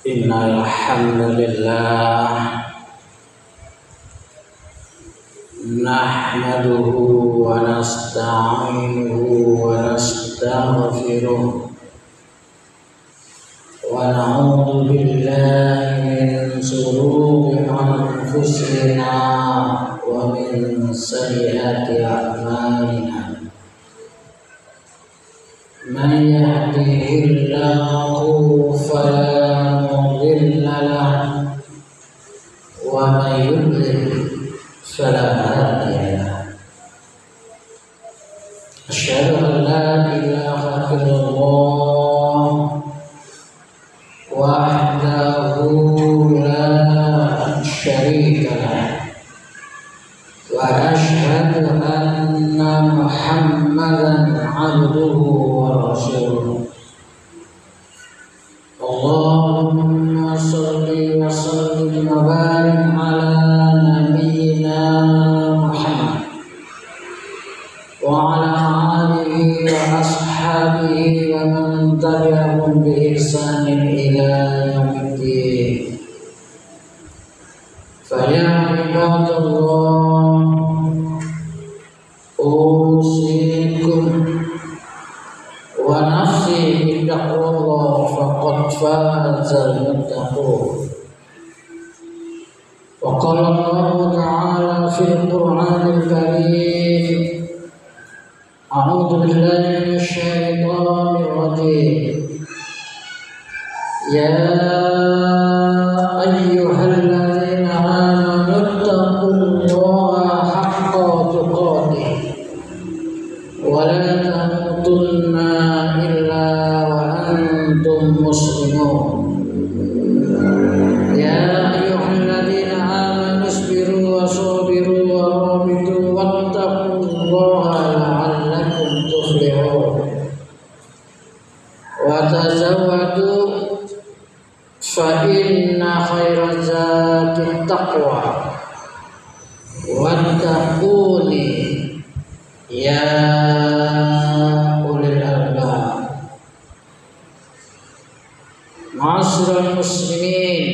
إن الحمد لله نحمده ونستعينه ونستغفره ونعوذ بالله من شرور أنفسنا ومن سيئات أعمالنا من يهده الله فلا مضل له ومن يضلل فلا هادي له أشهد أن لا إله إلا الله وحده لا شريك له وأشهد أن محمدا عبده ورسوله اللهم صل وسلم وبارك على نبينا محمد وعلى آله وأصحابه ومن تبعهم بإحسان إلى يوم الدين فيا عباد الله أوصيكم ونفسي بتقوى الله فقد فاز المتقون وقال الله تعالى في القرآن الكريم أعوذ بالله من الشيطان الرجيم يا أيها الذين آمنوا اتقوا الله حق تقاته ولا تموتن إلا وأنتم مسلمون يا أيها الذين آمنوا اصبروا وصابروا ورابطوا واتقوا الله لعلكم تفلحون وتزودوا فإن خير الزاد التقوى واتقوني يا أولي الألباب Ma'asyiral muslimin,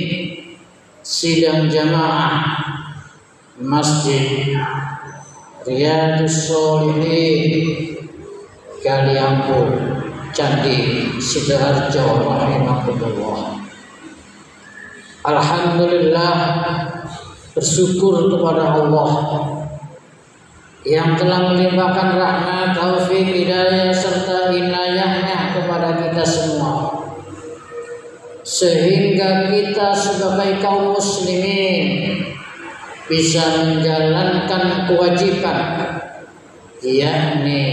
sidang jamaah Masjid Riyadhus Shalihin Kaliambu Candi Sidoarjo rahimakumullah. Alhamdulillah, bersyukur kepada Allah yang telah melimpahkan rahmat, taufik, hidayah serta inayahnya kepada kita semua, sehingga kita sebagai kaum muslimin bisa menjalankan kewajiban, yakni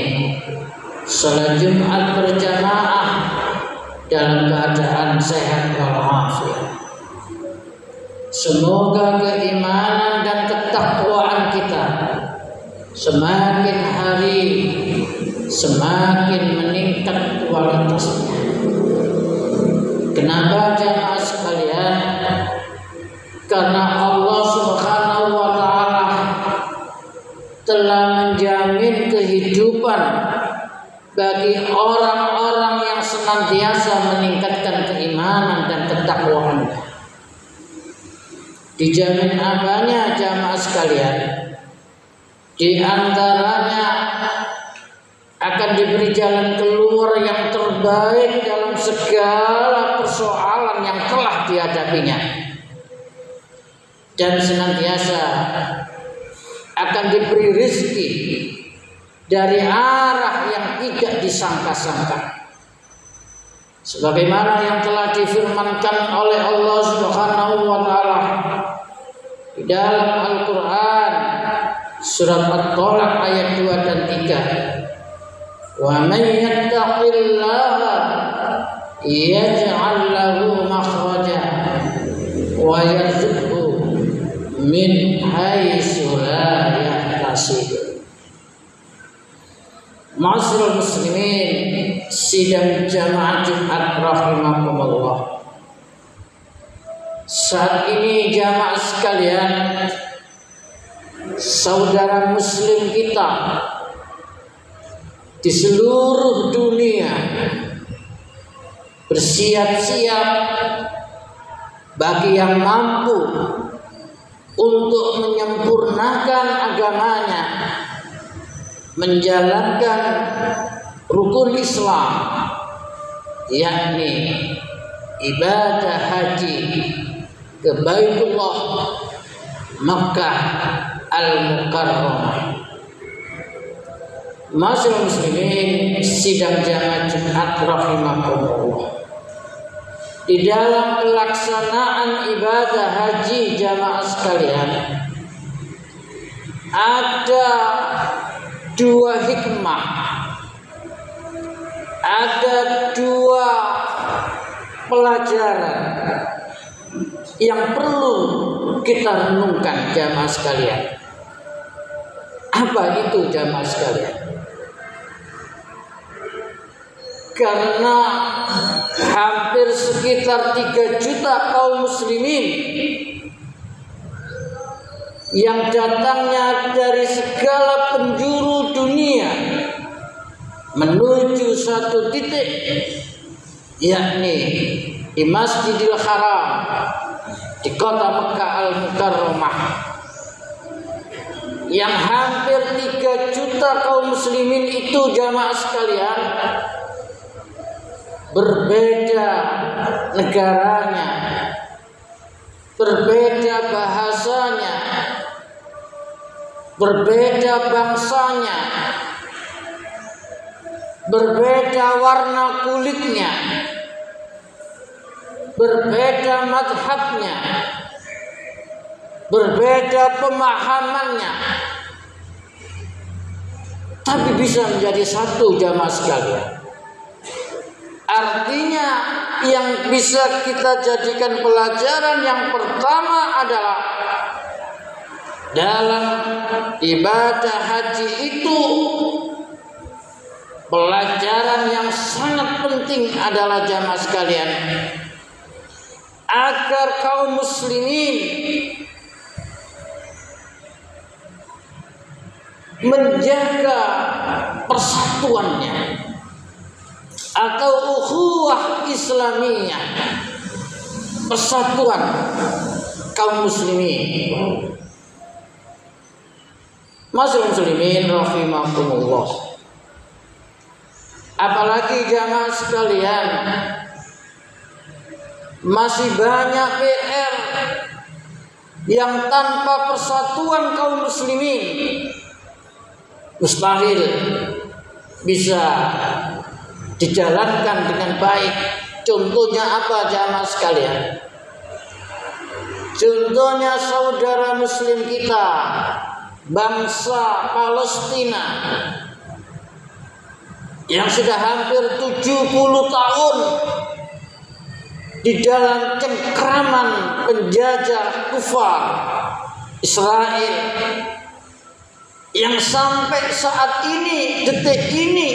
salat Jumat berjamaah dalam keadaan sehat walafiat. Semoga keimanan dan ketakwaan kita semakin hari semakin meningkat kualitasnya. Kenapa jemaah sekalian? Karena Allah Subhanahu wa taala telah menjamin kehidupan bagi orang-orang yang senantiasa meningkatkan keimanan dan ketakwaan. Dijamin apanya jemaah sekalian? Di antaranya akan diberi jalan keluar yang terbaik dalam segala persoalan yang telah dihadapinya, dan senantiasa akan diberi rezeki dari arah yang tidak disangka-sangka, sebagaimana yang telah difirmankan oleh Allah Subhanahu wa taala di dalam Al-Qur'an surat At-Tolak ayat 2 dan 3. Wa man yattaqillaha yaj'al lahu makhraja wa yarzuqhu min haitsu la yahtasib. Ma'asyiral muslimin, sidang jamaah Jumat rahimakumullah. Saat ini jamaah sekalian, saudara muslim kita di seluruh dunia bersiap-siap bagi yang mampu untuk menyempurnakan agamanya, menjalankan rukun Islam, yakni ibadah haji ke Baitullah Makkah Al-Mukarramah. Masyaallah muslimin sidang jamaah Jumat rahimakumullah. Di dalam pelaksanaan ibadah haji jamaah sekalian ada dua hikmah, ada dua pelajaran yang perlu kita renungkan jamaah sekalian. Apa itu jamaah sekalian? Karena hampir sekitar 3 juta kaum muslimin yang datangnya dari segala penjuru dunia menuju satu titik, yakni di Masjidil Haram di kota Makkah Al-Mukarramah, yang hampir 3 juta kaum muslimin itu jamaah sekalian berbeda negaranya, berbeda bahasanya, berbeda bangsanya, berbeda warna kulitnya, berbeda madhabnya, berbeda pemahamannya, tapi bisa menjadi satu jamaah sekalian. Artinya yang bisa kita jadikan pelajaran yang pertama adalah dalam ibadah haji itu pelajaran yang sangat penting adalah jamaah sekalian, agar kaum muslimin menjaga persatuannya atau ukhuwah Islamiyah, persatuan kaum muslimin. Masyaallah muslimin rahimakumullah. Apalagi jamaah sekalian, masih banyak PR yang tanpa persatuan kaum muslimin mustahil bisa dijalankan dengan baik. Contohnya apa jamaah sekalian? Contohnya saudara muslim kita bangsa Palestina yang sudah hampir 70 tahun di dalam cengkraman penjajah kufar Israel, yang sampai saat ini, detik ini,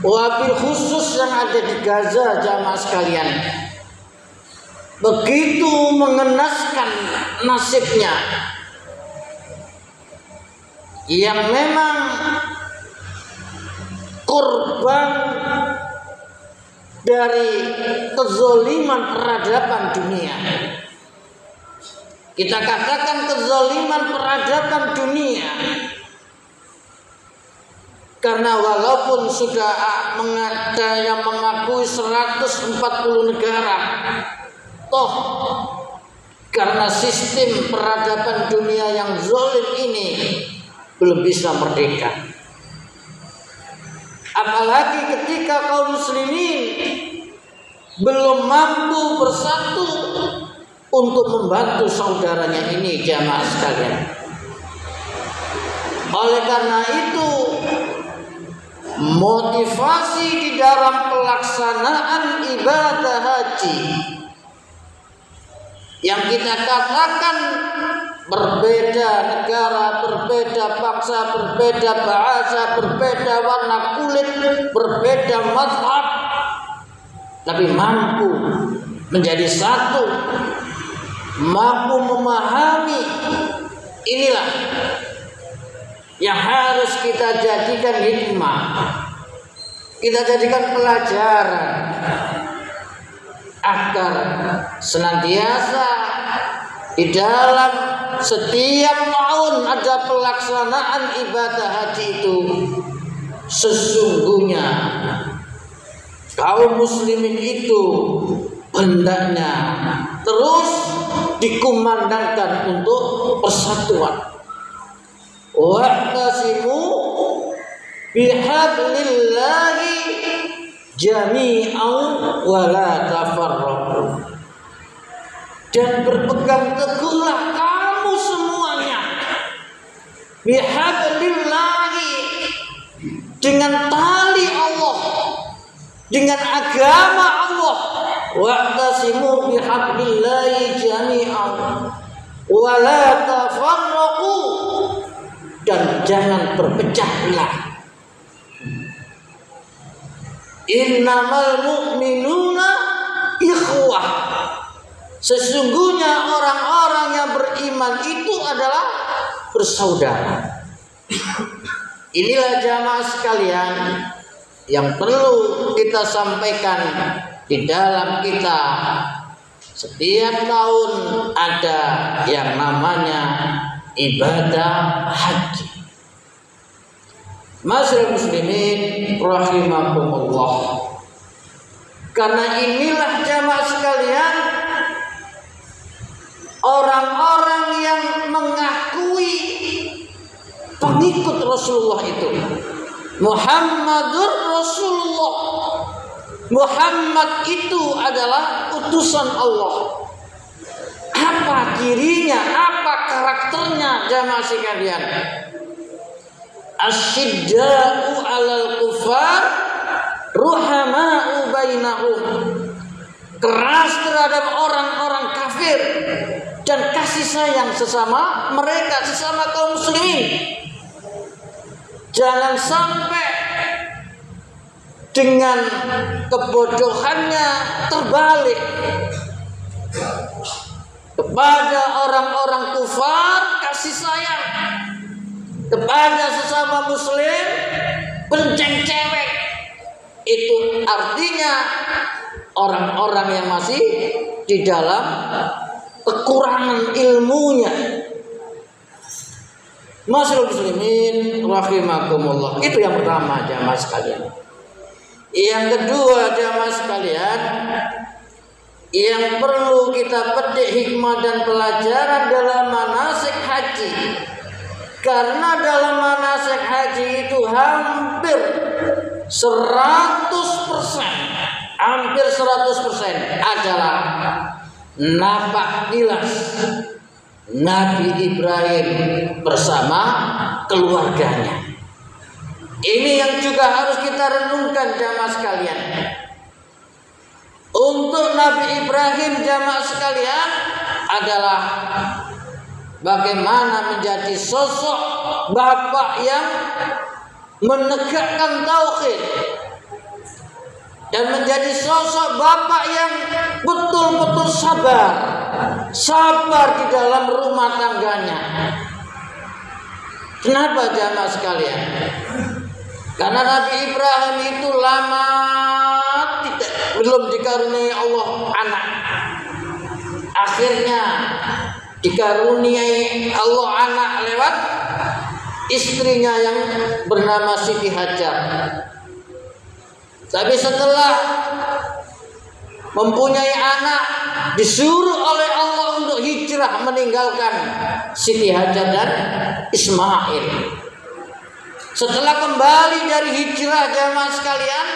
wabil khusus yang ada di Gaza jamaah sekalian, begitu mengenaskan nasibnya, yang memang korban dari kezaliman peradaban dunia. Kita katakan kezaliman peradaban dunia, karena walaupun sudah ada yang mengakui 140 negara, toh karena sistem peradaban dunia yang zalim ini belum bisa merdeka. Apalagi ketika kaum muslimin belum mampu bersatu untuk membantu saudaranya ini jamaah sekalian. Oleh karena itu, motivasi di dalam pelaksanaan ibadah haji yang kita katakan berbeda negara, berbeda bangsa, berbeda bahasa, berbeda warna kulit, berbeda mazhab, tapi mampu menjadi satu, mampu memahami. Inilah yang harus kita jadikan hikmah, kita jadikan pelajaran, agar senantiasa di dalam setiap tahun ada pelaksanaan ibadah haji itu, sesungguhnya kaum muslimin itu hendaknya terus dikumandangkan untuk persatuan. Wa'tasimu bihablillahi jami'an wa la tafarraqu. Dan berpegang teguhlah kamu semuanya bihablillahi, dengan tali Allah, dengan agama Allah. Wa'tasimu bihablillahi jami'an wa la tafarraqu, dan jangan berpecah belah. Innamal mu'minuna ikhwah. Sesungguhnya orang-orang yang beriman itu adalah bersaudara. Inilah jamaah sekalian yang perlu kita sampaikan di dalam kita. Setiap tahun ada yang namanya ibadah haji. Masyaallah muslimin rahimakumullah. Karena inilah jamaah sekalian, orang-orang yang mengakui pengikut Rasulullah itu, Muhammadur Rasulullah, Muhammad itu adalah utusan Allah. Apa dirinya, apa karakternya jamaah sekalian? Asyidda'u 'alal kuffar ruhama'u bainahum. Keras terhadap orang-orang kafir dan kasih sayang sesama mereka, sesama kaum muslimin. Jangan sampai dengan kebodohannya terbalik. Kepada orang-orang kufar kasih sayang, kepada sesama muslim benceng cewek. Itu artinya orang-orang yang masih di dalam kekurangan ilmunya. Masyaallah muslimin rahimakumullah. Itu yang pertama jamaah sekalian. Yang kedua jamaah sekalian, yang perlu kita petik hikmah dan pelajaran dalam manasik haji. Karena dalam manasik haji itu hampir 100%, hampir 100% adalah napak tilas Nabi Ibrahim bersama keluarganya. Ini yang juga harus kita renungkan jamaah sekalian. Untuk Nabi Ibrahim jamaah sekalian adalah bagaimana menjadi sosok bapak yang menegakkan tauhid dan menjadi sosok bapak yang betul-betul sabar di dalam rumah tangganya. Kenapa jamaah sekalian? Karena Nabi Ibrahim itu lama belum dikaruniai Allah anak. Akhirnya dikaruniai Allah anak lewat istrinya yang bernama Siti Hajar. Tapi setelah mempunyai anak, disuruh oleh Allah untuk hijrah meninggalkan Siti Hajar dan Ismail. Setelah kembali dari hijrah jamaah sekalian,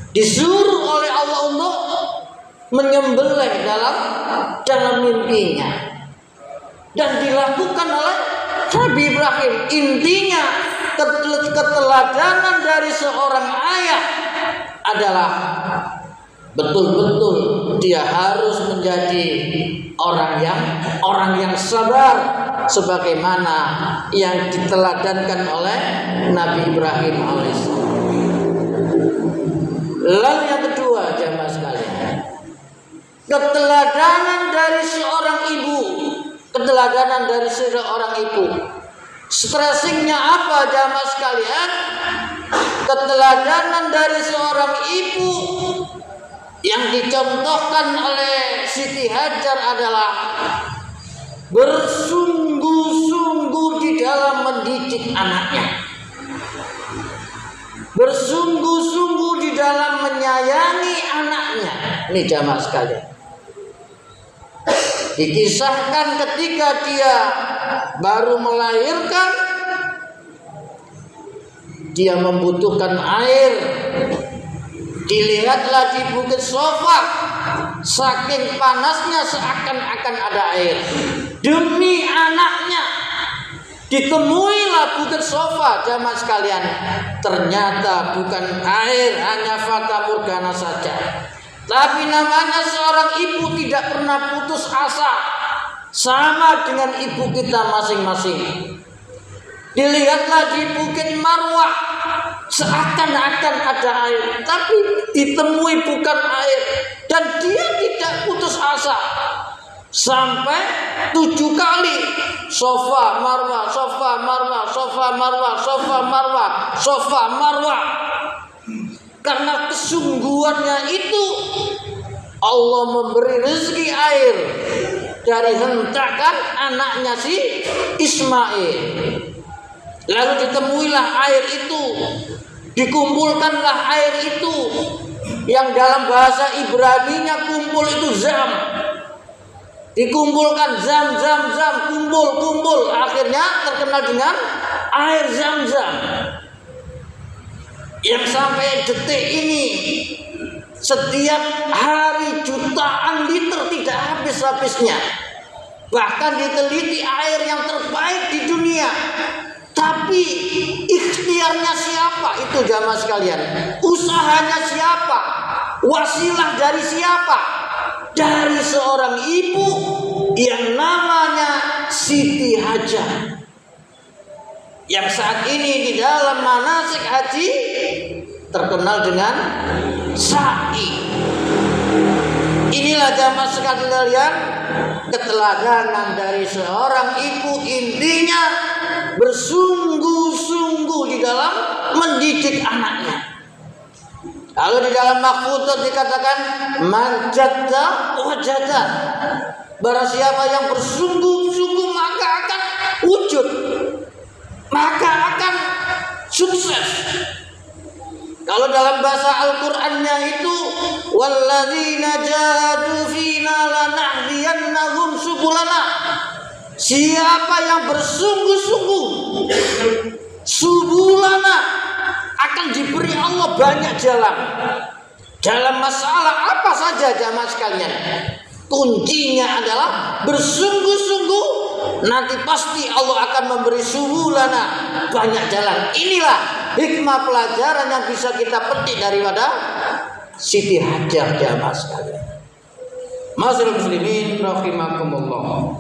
disuruh oleh Allah untuk menyembelih dalam mimpinya, dan dilakukan oleh Nabi Ibrahim. Intinya keteladanan dari seorang ayah adalah betul-betul dia harus menjadi orang yang sabar, sebagaimana yang diteladankan oleh Nabi Ibrahim alaihissalam. Lalu yang kedua jamaah sekalian, keteladanan dari seorang ibu, keteladanan dari seorang ibu. Stressingnya apa jamaah sekalian? Keteladanan dari seorang ibu Yang dicontohkan oleh Siti Hajar adalah bersungguh-sungguh di dalam mendidik anaknya, bersungguh-sungguh di dalam menyayangi anaknya. Ini jamaah sekalian, dikisahkan ketika dia baru melahirkan, dia membutuhkan air. Dilihatlah di bukit Safa, saking panasnya seakan-akan ada air. Demi anaknya, ditemuilah bukit Safa, jamaah sekalian. Ternyata bukan air, hanya fata morgana saja. Tapi namanya seorang ibu tidak pernah putus asa, sama dengan ibu kita masing-masing. Dilihatlah di bukit Marwah, seakan-akan ada air, tapi ditemui bukan air, dan dia tidak putus asa sampai 7 kali Safa Marwah, Safa Marwah, Safa Marwah, Safa Marwah, Safa Marwah. Karena kesungguhannya itu, Allah memberi rezeki air dari hentakan anaknya si Ismail. Lalu ditemuilah air itu, dikumpulkanlah air itu, yang dalam bahasa Ibrani-nya kumpul itu zam. Dikumpulkan zam, kumpul, akhirnya terkenal dengan air Zam-Zam. Yang sampai detik ini, setiap hari jutaan liter tidak habis-habisnya. Bahkan diteliti air yang terbaik di dunia. Tapi ikhtiarnya siapa itu jamaah sekalian? Usahanya siapa? Wasilah dari siapa? Dari seorang ibu yang namanya Siti Hajar, yang saat ini di dalam manasik haji terkenal dengan sa'i. Inilah jamaah sekalian keteladanan dari seorang ibu, intinya bersungguh-sungguh di dalam mendidik anaknya. Kalau di dalam Mahfudzah dikatakan manjadda wajada, barang siapa yang bersungguh-sungguh maka akan wujud, maka akan sukses. Kalau dalam bahasa Al-Qur'annya itu walladzina jahadu fina lanahdiyannahum subulana. Siapa yang bersungguh-sungguh subulana akan diberi Allah banyak jalan. Dalam masalah apa saja jamaah sekalian, kuncinya adalah bersungguh-sungguh, nanti pasti Allah akan memberi subulana, banyak jalan. Inilah hikmah pelajaran yang bisa kita petik daripada Siti Hajar jamaah sekalian. Ma'asyiral muslimin rahimakumullah.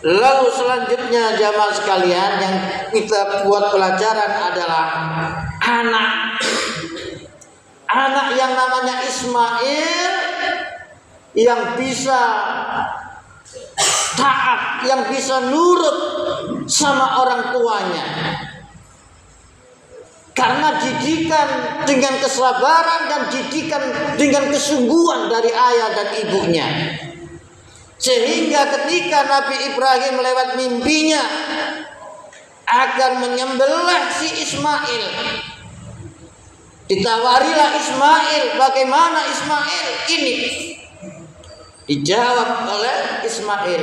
Lalu selanjutnya jamaah sekalian yang kita buat pelajaran adalah anak yang namanya Ismail, yang bisa taat, yang bisa nurut sama orang tuanya. Karena didikan dengan kesabaran dan didikan dengan kesungguhan dari ayah dan ibunya. Sehingga ketika Nabi Ibrahim lewat mimpinya akan menyembelih si Ismail, ditawarilah Ismail, bagaimana Ismail ini? Dijawab oleh Ismail,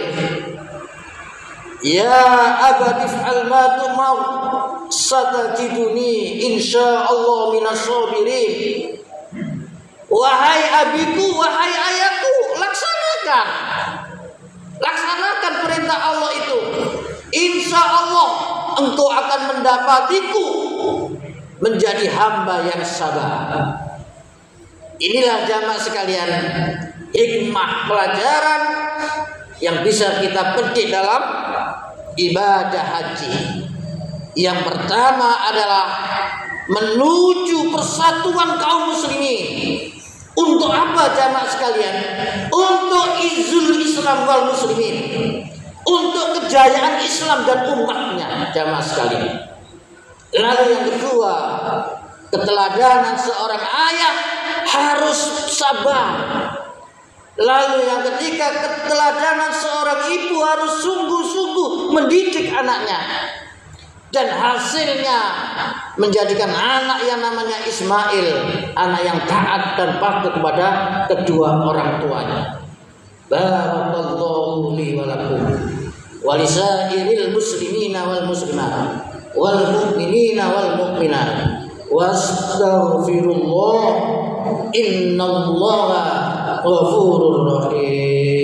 ya abadi fa'al ma tu'mar satajiduni insyaallah minas sabirin. Wahai abiku, wahai ayahku, laksanakan perintah Allah itu. Insya Allah engkau akan mendapatiku menjadi hamba yang sabar. Inilah jamaah sekalian hikmah pelajaran yang bisa kita petik dalam ibadah haji. Yang pertama adalah menuju persatuan kaum muslimin. Untuk apa jamaah sekalian? Untuk izul Islam wal muslimin, untuk kejayaan Islam dan umatnya jamaah sekalian. Lalu yang kedua, keteladanan seorang ayah harus sabar. Lalu yang ketiga, keteladanan seorang ibu harus sungguh-sungguh mendidik anaknya. Dan hasilnya menjadikan anak yang namanya Ismail, anak yang taat dan patuh kepada kedua orang tuanya. Barakallahu li wa lakum wa lisairil muslimina wal muslimat wal mu'minina wal mu'minat wastaghfirullah innallaha ghafurur rahim.